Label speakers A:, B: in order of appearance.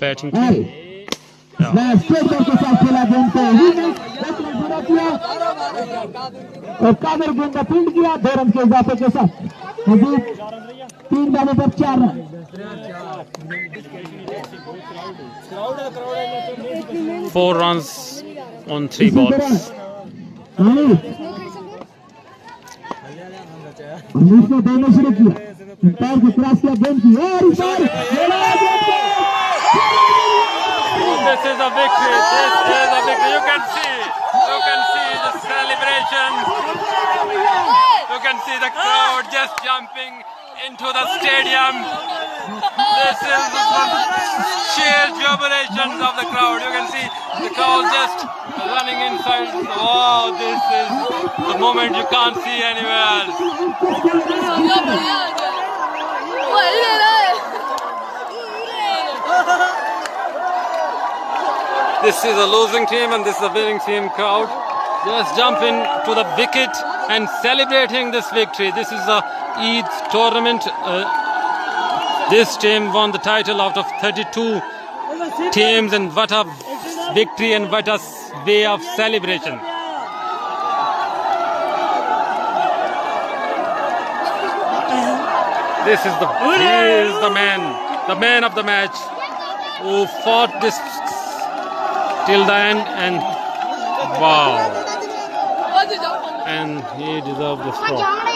A: Batting की।
B: के साथ खेला गेंद को पूरा किया और कादर गेंद का फील्ड किया 2 रन के इजाफे के साथ मजीद 3 बॉलों पर 4 रन।
A: 4 runs on 3 balls.
B: उसने देना शुरू किया पैर को क्रॉस किया गेंद की और
A: This is a victory. This is a victory. You can see the celebration. You can see the crowd just jumping into the stadium. This is the sheer jubilations of the crowd. You can see the crowd just running inside. Wow, this is the moment you can't see anywhere else. This is a losing team and this is a winning team. Crowd just jumping to the wicket and celebrating this victory. This is the Eid tournament. This team won the title out of 32 teams, and what a victory and what a way of celebration. This is the man of the match who fought this till the end, and wow, and he deserved this trophy.